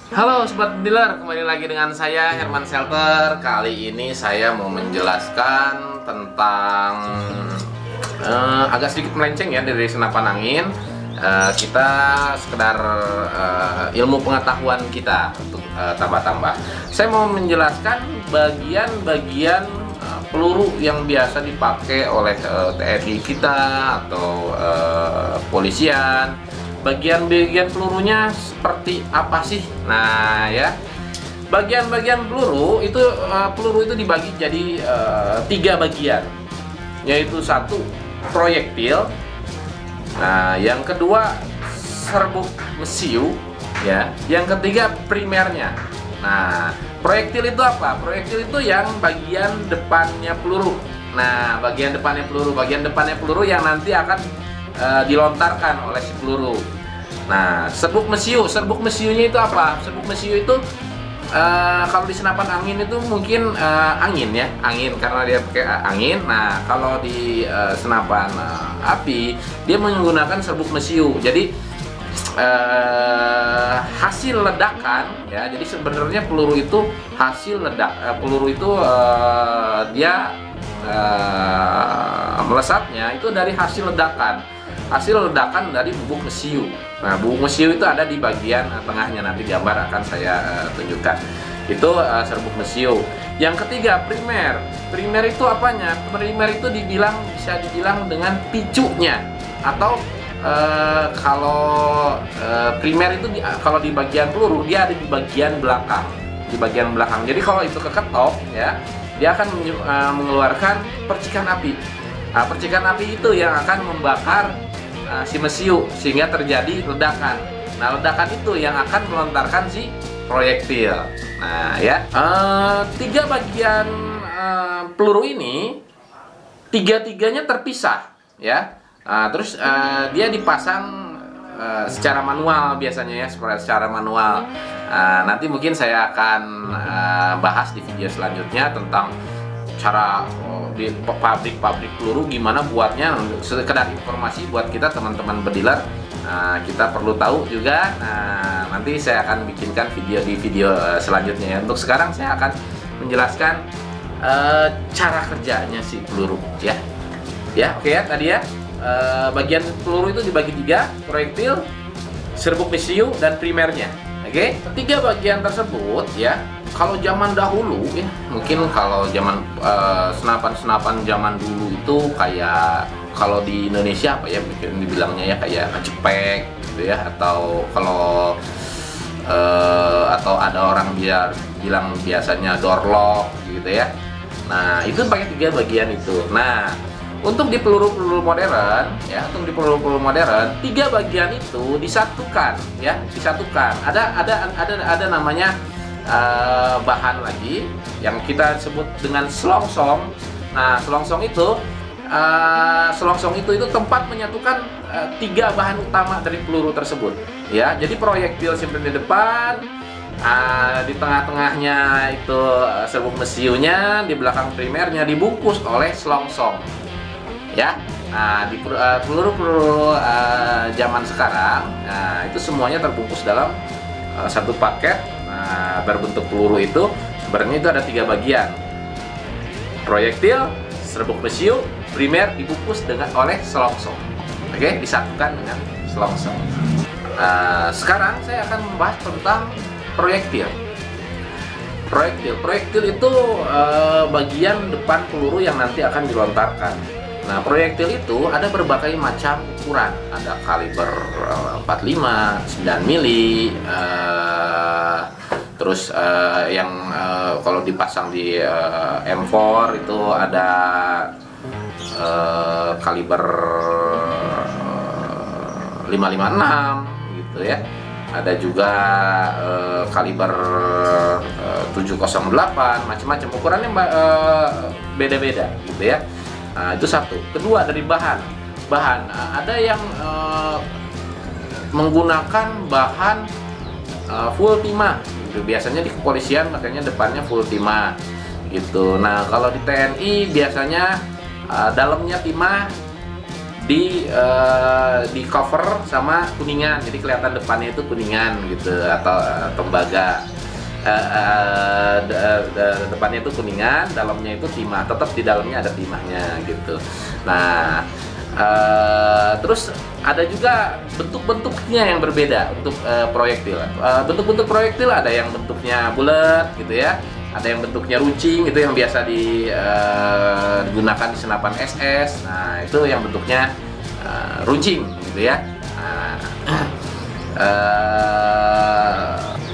Halo Sobat Dealer, kembali lagi dengan saya Herman Shelter. Kali ini saya mau menjelaskan tentang agak sedikit melenceng ya dari senapan angin. Kita sekedar ilmu pengetahuan kita untuk tambah-tambah. Saya mau menjelaskan bagian-bagian peluru yang biasa dipakai oleh TNI kita atau polisian. Bagian-bagian pelurunya seperti apa sih? Nah ya, bagian-bagian peluru itu dibagi jadi 3 bagian, yaitu satu proyektil, nah yang kedua serbuk mesiu, ya, yang ketiga primernya. Nah, proyektil itu apa? Proyektil itu yang bagian depannya peluru. Nah, bagian depannya peluru yang nanti akan dilontarkan oleh si peluru. Nah, serbuk mesiunya itu apa? Serbuk mesiu itu kalau di senapan angin itu mungkin angin karena dia pakai angin. Nah, kalau di senapan api dia menggunakan serbuk mesiu. Jadi hasil ledakan ya. Jadi sebenarnya peluru itu hasil peluru itu dia melesatnya itu dari hasil ledakan dari bubuk mesiu. Nah, bubuk mesiu itu ada di bagian tengahnya, nanti gambar akan saya tunjukkan. Itu serbuk mesiu. Yang ketiga primer. Primer itu apanya? Primer itu bisa dibilang dengan picunya, atau kalau primer itu kalau di bagian peluru dia ada di bagian belakang. Jadi kalau itu keketok ya, dia akan mengeluarkan percikan api. Nah, percikan api itu yang akan membakar si mesiu sehingga terjadi ledakan. Nah, ledakan itu yang akan melontarkan si proyektil. Nah, ya, 3 bagian peluru ini tiga-tiganya terpisah, ya. Terus dia dipasang secara manual biasanya ya, secara manual. Nanti mungkin saya akan bahas di video selanjutnya tentang cara di pabrik peluru gimana buatnya. Sekedar informasi buat kita teman-teman bediler, kita perlu tahu juga. Nanti saya akan bikinkan di video selanjutnya ya. Untuk sekarang saya akan menjelaskan cara kerjanya si peluru ya. Oke ya, tadi ya, bagian peluru itu dibagi 3, proyektil, serbuk mesiu, dan primernya. Oke, 3 bagian tersebut ya, kalau zaman dahulu ya, mungkin kalau zaman senapan zaman dulu itu kayak, kalau di Indonesia apa ya, mungkin dibilangnya ya kayak kecepek gitu ya, atau kalau atau ada orang bilang biasanya doorlock gitu ya. Nah, itu pakai 3 bagian itu. Nah, untuk di peluru-peluru modern ya, 3 bagian itu disatukan ya, Ada namanya bahan lagi yang kita sebut dengan selongsong. Nah, selongsong itu tempat menyatukan 3 bahan utama dari peluru tersebut ya. Jadi proyektil simpan di depan, di tengah-tengahnya itu serbuk mesiunya, di belakang primernya dibungkus oleh selongsong ya. Nah, di peluru-peluru zaman sekarang, nah itu semuanya terbungkus dalam satu paket. Berbentuk peluru itu sebenarnya itu ada 3 bagian: proyektil, serbuk mesiu, primer dibungkus oleh selongsong. Oke, disatukan dengan selongsong. Sekarang saya akan membahas tentang proyektil. Proyektil itu bagian depan peluru yang nanti akan dilontarkan. Nah, proyektil itu ada berbagai macam ukuran. Ada kaliber 45, 9 mili, terus yang kalau dipasang di M4 itu ada kaliber 556 gitu ya. Ada juga kaliber 708, macam-macam ukurannya, beda-beda gitu ya. Nah, itu satu. Kedua, dari bahan. Ada yang menggunakan bahan full timah gitu. Biasanya di kepolisian makanya depannya full timah gitu. Nah, kalau di TNI biasanya dalamnya timah, di cover sama kuningan, jadi kelihatan depannya itu kuningan gitu, atau tembaga. Depannya itu kuningan, dalamnya itu timah, tetap di dalamnya ada timahnya gitu. Nah, terus ada juga bentuk-bentuknya yang berbeda untuk proyektil. Bentuk-bentuk proyektil ada yang bentuknya bulat gitu ya, ada yang bentuknya runcing, itu yang biasa digunakan di senapan SS. Nah, itu yang bentuknya runcing gitu ya.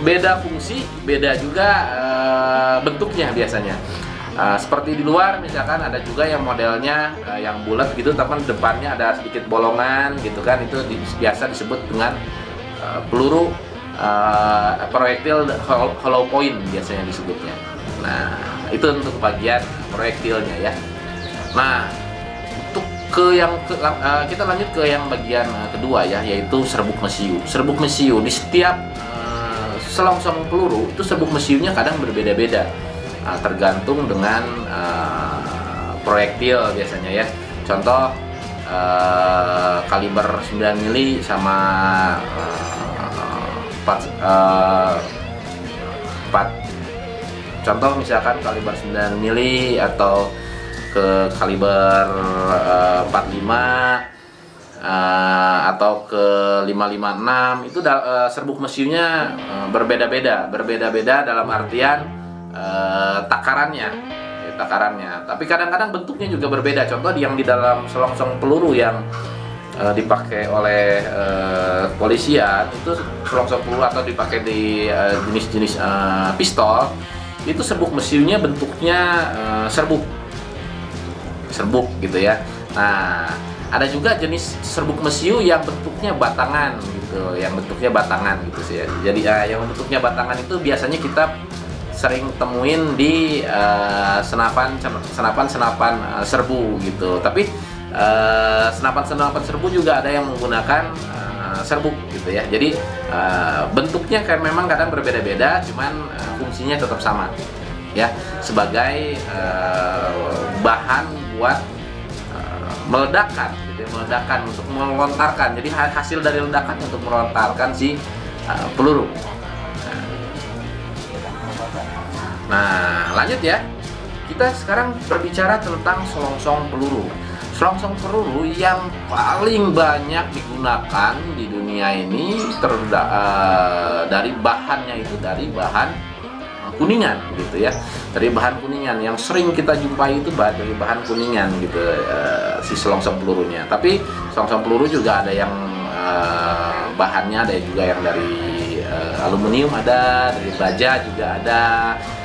Beda fungsi, beda juga bentuknya biasanya. Seperti di luar misalkan ada juga yang modelnya yang bulat gitu, tapi depannya ada sedikit bolongan gitu kan, itu biasa disebut dengan peluru proyektil hollow point biasanya disebutnya. Nah, itu untuk bagian proyektilnya ya. Nah, untuk kita lanjut ke yang bagian kedua ya, yaitu serbuk mesiu. Serbuk mesiu di setiap selongsong peluru itu serbuk mesiunya kadang berbeda-beda, tergantung dengan proyektil biasanya ya. Contoh kaliber 9 mili sama 4. Contoh misalkan kaliber 9 mili atau ke kaliber 45 atau ke 556, itu serbuk mesiunya berbeda-beda dalam artian takarannya. Tapi kadang-kadang bentuknya juga berbeda. Contoh yang di dalam selongsong peluru yang dipakai oleh polisian, itu selongsong peluru atau dipakai di jenis-jenis pistol, itu serbuk mesiunya bentuknya serbuk gitu ya. Nah, ada juga jenis serbuk mesiu yang bentuknya batangan gitu, sih ya. Jadi yang bentuknya batangan itu biasanya kita sering temuin di senapan serbu gitu. Tapi senapan serbu juga ada yang menggunakan serbuk gitu ya. Jadi bentuknya kan memang kadang berbeda-beda, cuman fungsinya tetap sama ya, sebagai bahan buat meledakan gitu, untuk melontarkan. Jadi hasil dari ledakan untuk melontarkan si peluru. Nah, lanjut ya. Kita sekarang berbicara tentang selongsong peluru. Selongsong peluru yang paling banyak digunakan di dunia ini dari bahannya itu dari bahan kuningan gitu ya. Dari bahan kuningan yang sering kita jumpai itu dari bahan kuningan gitu, si selongsong pelurunya. Tapi selongsong peluru juga ada yang bahannya, ada juga yang dari aluminium, ada dari baja juga ada,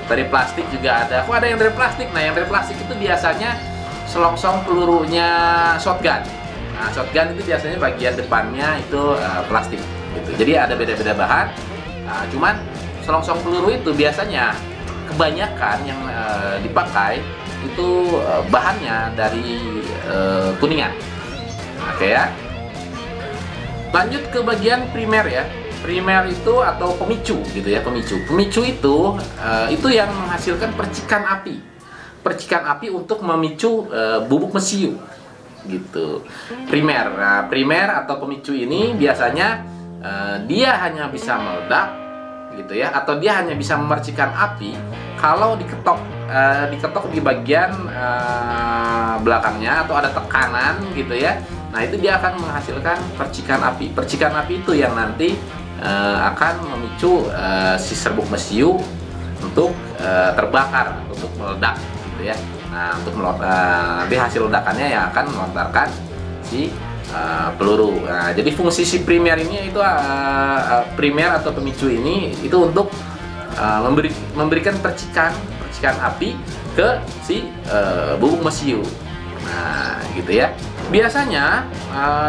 dari plastik juga ada. Kok ada yang dari plastik? Nah, yang dari plastik itu biasanya selongsong pelurunya shotgun. Nah, shotgun itu biasanya bagian depannya itu plastik gitu. Jadi ada beda-beda bahan. Nah, cuman selongsong peluru itu biasanya kebanyakan yang dipakai itu bahannya dari kuningan. Oke ya. Lanjut ke bagian primer ya. Primer itu atau pemicu gitu ya, pemicu itu yang menghasilkan percikan api untuk memicu bubuk mesiu gitu. Primer. Nah, primer atau pemicu ini biasanya dia hanya bisa meledak gitu ya, atau dia hanya bisa memercikan api kalau diketok di bagian belakangnya atau ada tekanan gitu ya. Nah, itu dia akan menghasilkan percikan api. Percikan api itu yang nanti akan memicu si serbuk mesiu untuk terbakar, untuk meledak gitu ya. Nah, nanti hasil ledakannya yang akan melontarkan si peluru. Nah, jadi fungsi si primer ini itu primer atau pemicu ini itu untuk memberikan percikan api ke si bubuk mesiu. Nah, gitu ya. Biasanya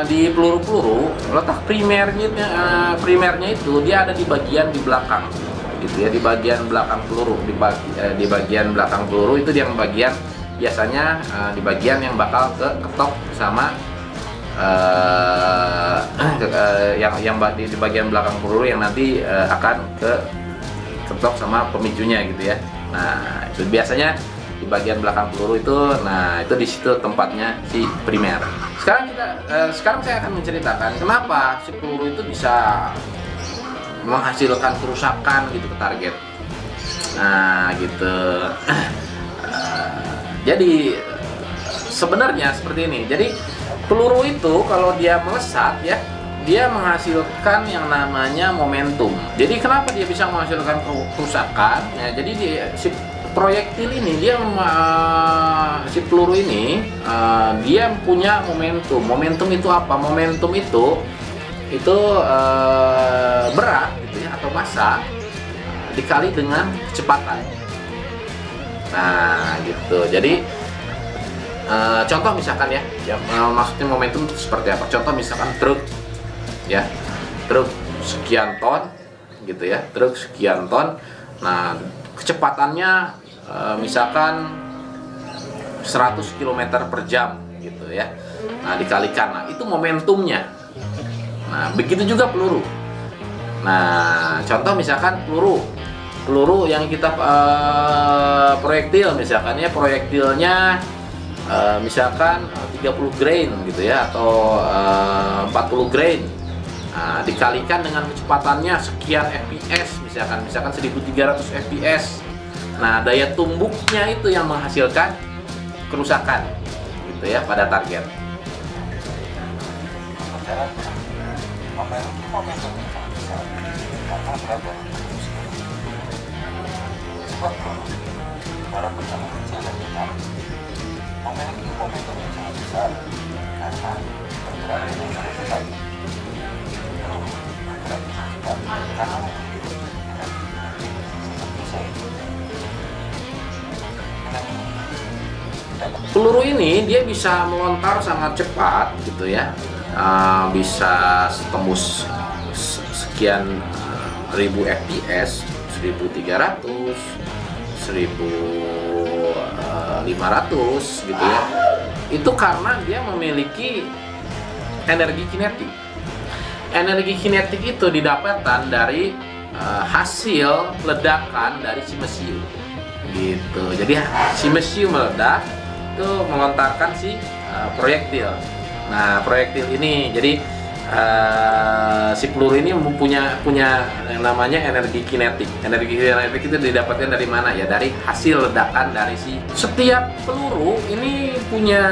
di peluru-peluru letak primernya itu dia ada di bagian di belakang gitu ya, di bagian belakang peluru, di bagian belakang peluru itu yang biasanya di bagian yang bakal ketok sama yang di bagian belakang peluru yang nanti akan ketok sama pemicunya gitu ya. Nah, itu biasanya di bagian belakang peluru itu. Nah, itu di situ tempatnya si primer. Sekarang saya akan menceritakan kenapa si peluru itu bisa menghasilkan kerusakan gitu ke target. Nah, gitu. Jadi sebenarnya seperti ini. Jadi peluru itu kalau dia melesat ya, dia menghasilkan yang namanya momentum. Jadi kenapa dia bisa menghasilkan kerusakan? Ya, jadi si proyektil ini si peluru ini dia punya momentum. Momentum itu apa? Momentum itu berat gitu ya, atau massa dikali dengan kecepatan. Nah, gitu. Jadi contoh misalkan ya, maksudnya momentum itu seperti apa? Contoh misalkan truk, ya, truk sekian ton, gitu ya, truk sekian ton. Nah, kecepatannya misalkan 100 km per jam, gitu ya. Nah, dikalikan, nah itu momentumnya. Nah, begitu juga peluru. Nah, contoh misalkan peluru yang kita proyektil, misalkan ya, proyektilnya misalkan 30 grain gitu ya, atau 40 grain. Nah, dikalikan dengan kecepatannya sekian fps, misalkan 1300 fps. Nah, daya tumbuknya itu yang menghasilkan kerusakan gitu ya pada target. Peluru ini dia bisa melontar sangat cepat gitu ya, bisa tembus sekian ribu fps, 1300, 1500 gitu ya. Itu karena dia memiliki energi kinetik. Energi kinetik itu didapatkan dari hasil ledakan dari si mesiu gitu. Jadi si mesiu meledak itu melontarkan si proyektil. Nah, proyektil ini jadi si peluru ini punya yang namanya energi kinetik. Energi kinetik itu didapatkan dari mana ya? Dari hasil ledakan dari si. Setiap peluru ini punya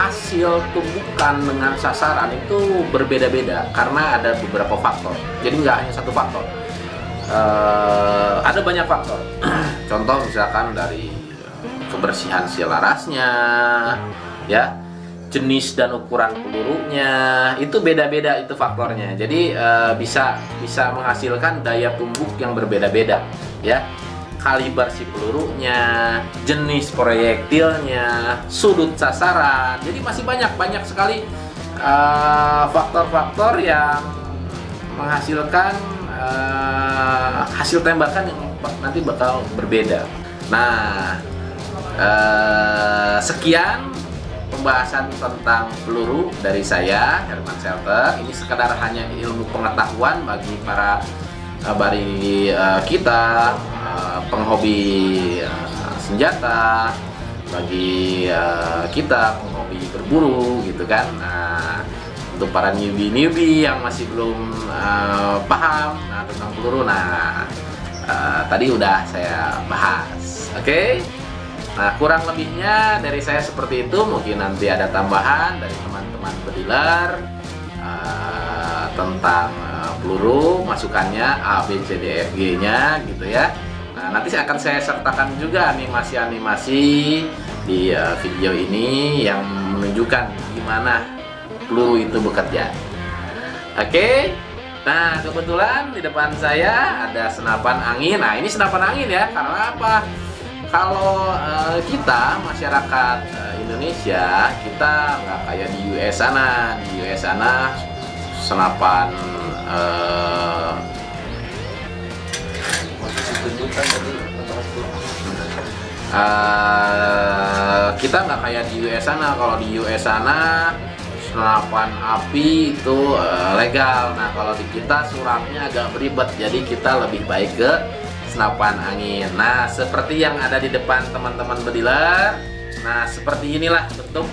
hasil tumbukan dengan sasaran itu berbeda-beda karena ada beberapa faktor. Jadi nggak hanya satu faktor. Ada banyak faktor. Contoh misalkan dari kebersihan si larasnya, ya, jenis dan ukuran pelurunya, itu beda-beda itu faktornya. Jadi bisa menghasilkan daya tumbuk yang berbeda-beda, ya. Kaliber si pelurunya, jenis proyektilnya, sudut sasaran. Jadi masih banyak sekali faktor-faktor yang menghasilkan hasil tembakan yang nanti bakal berbeda. Nah, sekian pembahasan tentang peluru dari saya, Herman Shelter. Ini sekedar hanya ilmu pengetahuan bagi kita penghobi senjata, bagi kita penghobi berburu gitu kan. Nah, untuk para newbie yang masih belum paham tentang peluru, tadi udah saya bahas. Oke? Nah, kurang lebihnya dari saya seperti itu. Mungkin nanti ada tambahan dari teman-teman bediler tentang peluru, masukannya A, B, C, D, F, G nya gitu ya. Nah, nanti akan saya sertakan juga animasi-animasi di video ini yang menunjukkan gimana peluru itu bekerja. Oke? Nah, kebetulan di depan saya ada senapan angin. Nah, ini senapan angin ya, karena apa? Kalau kita masyarakat Indonesia, kita nggak kayak di US sana. Di US sana senapan kita nggak kayak di US sana. Kalau di US sana senapan api itu legal. Nah, kalau di kita suratnya agak beribet, jadi kita lebih baik ke senapan angin. Nah, seperti yang ada di depan teman-teman bediler. Nah, seperti inilah bentuk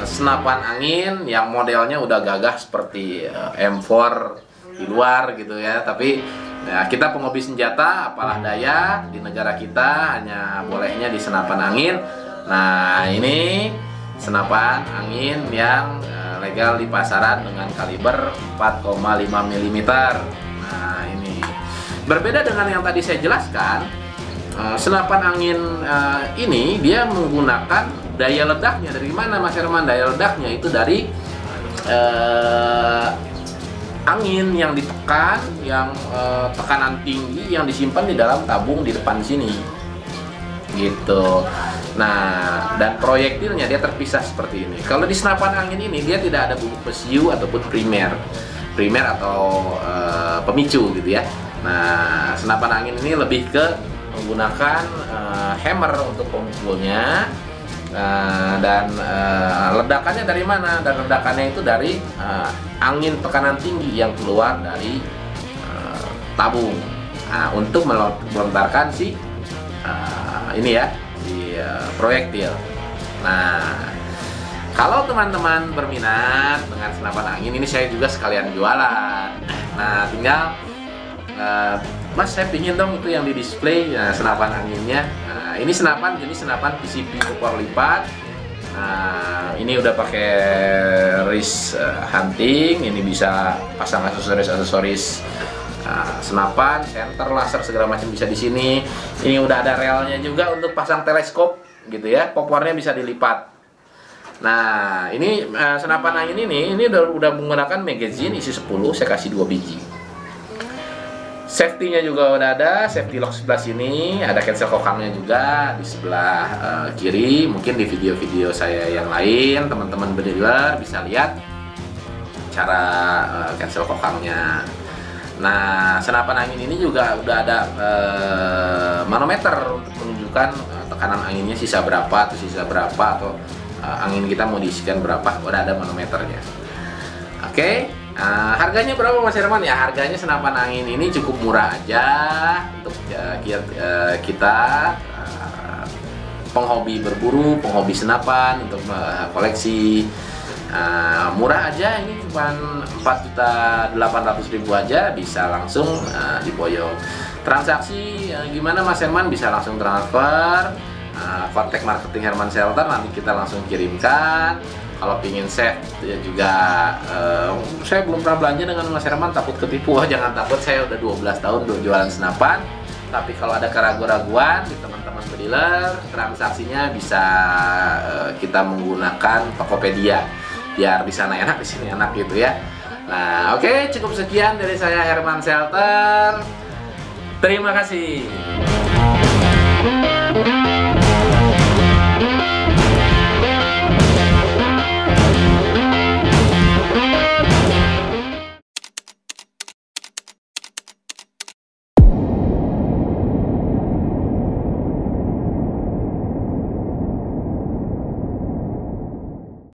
senapan angin yang modelnya udah gagah seperti M4 di luar gitu ya. Tapi ya, kita penghobi senjata, apalah daya, di negara kita hanya bolehnya di senapan angin. Nah, ini senapan angin yang legal di pasaran dengan kaliber 4,5 mm. Nah, ini berbeda dengan yang tadi saya jelaskan. Senapan angin ini dia menggunakan daya ledaknya dari mana, Mas Herman? Daya ledaknya itu dari angin yang ditekan, yang tekanan tinggi yang disimpan di dalam tabung di depan sini, gitu. Nah, dan proyektilnya dia terpisah seperti ini. Kalau di senapan angin ini dia tidak ada bubuk pesiu ataupun primer atau pemicu gitu ya. Nah, senapan angin ini lebih ke menggunakan hammer untuk pemukulnya. Dan ledakannya dari mana? Dan ledakannya itu dari angin tekanan tinggi yang keluar dari tabung. Nah, untuk melontarkan si ini ya, si proyektil. Nah, kalau teman-teman berminat dengan senapan angin ini, saya juga sekalian jualan. Nah, tinggal Mas, saya pingin dong itu yang di display senapan anginnya. Nah, ini senapan jenis senapan PCP kopor lipat. Nah, ini udah pakai wrist hunting. Ini bisa pasang aksesoris senapan, center, laser segala macam bisa di sini. Ini udah ada relnya juga untuk pasang teleskop gitu ya. Popornya bisa dilipat. Nah, ini senapan angin ini udah menggunakan magazine isi 10, saya kasih 2 biji. Safety-nya juga udah ada, safety lock sebelah sini, ada cancel kokangnya juga di sebelah kiri. Mungkin di video-video saya yang lain teman-teman bediler bisa lihat cara cancel kokangnya. Nah, senapan angin ini juga udah ada manometer untuk menunjukkan tekanan anginnya sisa berapa atau angin kita mau diisikan berapa. Udah ada manometernya. Oke. Harganya berapa, Mas Herman? Ya, harganya senapan angin ini cukup murah aja untuk kita penghobi berburu, penghobi senapan untuk koleksi. Murah aja, ini cuma 4.800.000 aja bisa langsung diboyong. Transaksi gimana, Mas Herman? Bisa langsung transfer, kontak marketing Herman Shelter, nanti kita langsung kirimkan. Kalau pingin save ya juga, saya belum pernah belanja dengan Mas Herman, takut ketipu. Jangan takut, saya udah 12 tahun jualan senapan. Tapi kalau ada keraguan-raguan di teman-teman bediler, transaksinya bisa kita menggunakan Tokopedia biar di sana enak, di sini enak gitu ya. Nah, oke, cukup sekian dari saya Herman Shelter. Terima kasih.